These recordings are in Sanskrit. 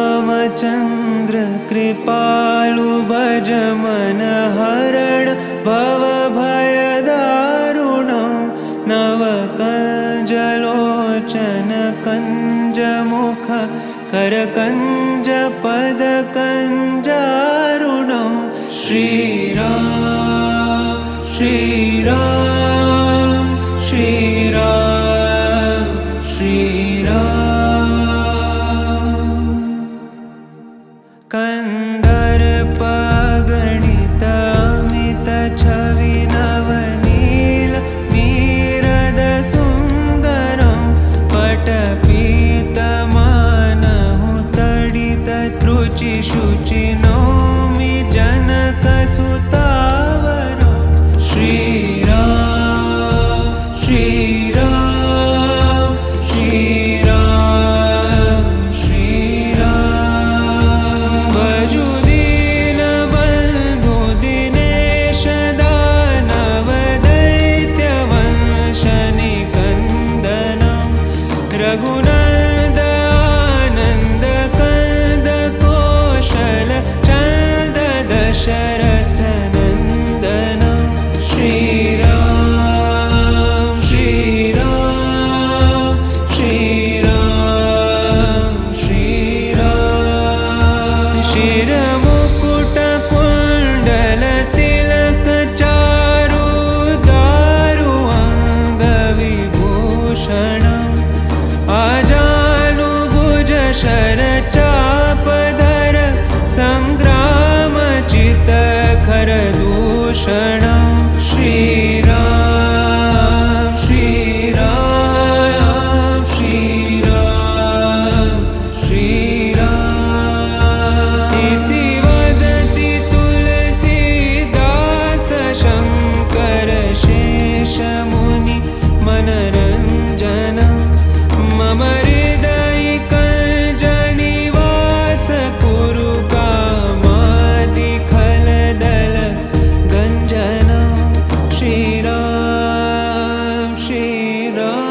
श्रीरामचन्द्र कृपालु भज मन हरण भवभयदारुणं नवकञ्जलोचन कञ्जमुख करकञ्ज पदकञ्जारुणं श्रीराम श्रीराम श्रीराम श्रीराम कन्दर्पगणित अमित छवि नवनील नीरद सुन्दरं पटपीतमानहु तडित त्रुचि शुचि नौमि जनकसुतावरं श्रीराम श्रीराम श्रीराम श्रीराम भजु दीनबन्धु दिनेश दानव दैत्यवंशनिकन्दनं रघुनन्द आनन्द कंद कौशल चन्द दशरथ नन्दनं श्रीराम श्रीराम श्रीराम श्रीराम शिरमुकुट कुण्डल तिलक चारु दारु अङ्गविभूषणम् आजानुभुज शरचापधर सङ्ग्रामचित खरदूषणं श्रीराम श्रीराम श्रीराम श्रीराम इति वदति तुलसीदास शङ्कर शेषमुनि मनरञ्जनं मम हृदयिकञ्जनिवास कुरु कामादिखलदल गञ्जनं श्रीराम श्रीराम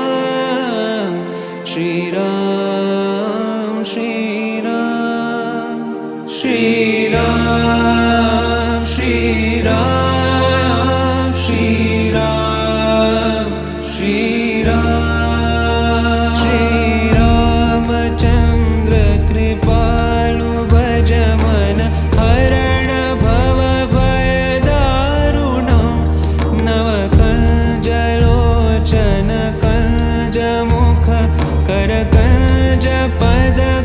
श्रीराम श्रीराम श्रीराम श्रीराम श्रीराम श्रीराम श्रीरामचन्द्र कृपालु भज मन हरण भवभयदारुणं नवकञ्जलोचन कञ्जमुख करकञ्ज पदकञ्जारुणं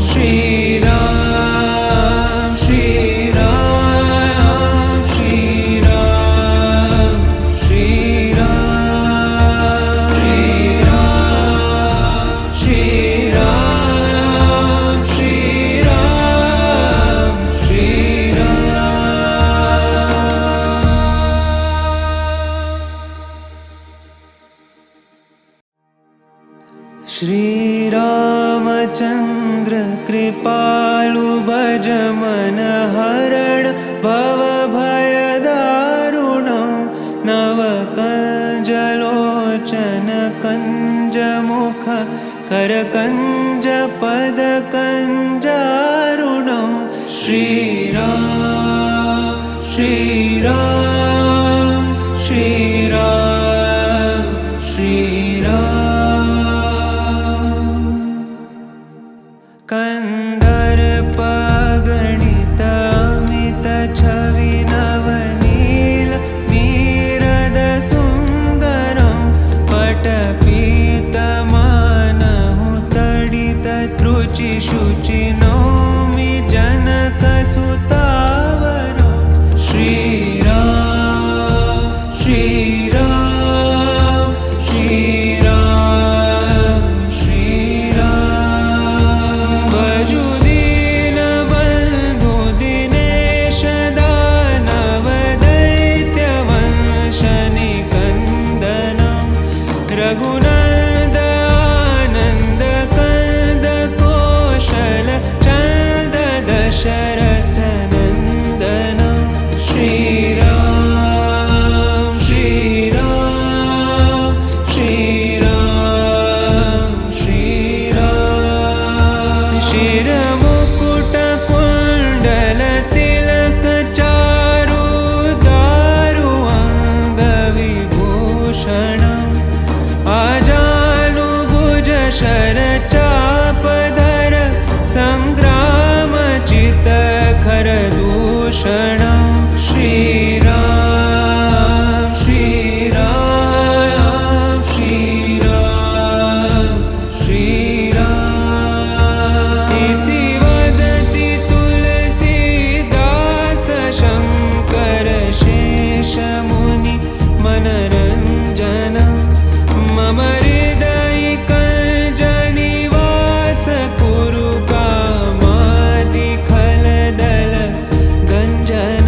श्रीराम श्रीराम श्रीराम श्रीराम श्रीराम श्रीराम श्रीराम श्रीराम श्रीरामचन्द्र कृपालु भज मन हरण भवभयदारुणं नवकञ्जलोचन कञ्जमुख करकञ्ज पदकञ्जारुणं श्रीराम श्रीराम श्रीराम श्रीराम कन्दर्पगणित अमित छवि नवनील नीरद सुन्दरं पटपीतमानहु तडित त्रुचि शुचि नौमि जनकसुतावरं श्रीराम श्रीराम श्रीराम श्रीराम भजु दीनबन्धु दिनेश दानव दैत्यवंशनिकन्दनं रघुनन्द आनन्द कंद कौशल चन्द दशरथ नन्दनं श्रीराम श्रीराम श्रीराम श्री शरचापधर संग्रामचित खरदूषण श्रीराम श्रीराम श्रीराम श्रीराम इति वदति तुलसीदास शङ्कर शेषमुनि मनरञ्जन मम हृदयिकञ्जनिवास कुरु कामादिखलदल गञ्जन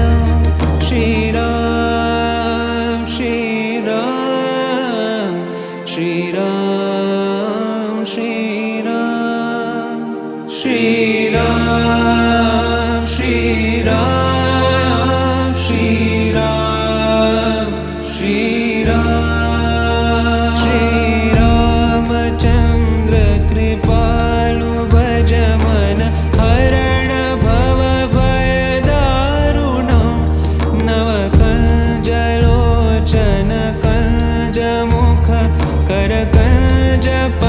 श्रीराम श्रीराम श्रीराम श्रीराम श्रीराम श्रीराम श्रीराम श्रीराम श्रीरामचन्द्र कृपालु भज मन हरण भव भय दारुणं नव कञ्जलोचन कञ्जमुख कर कञ्जप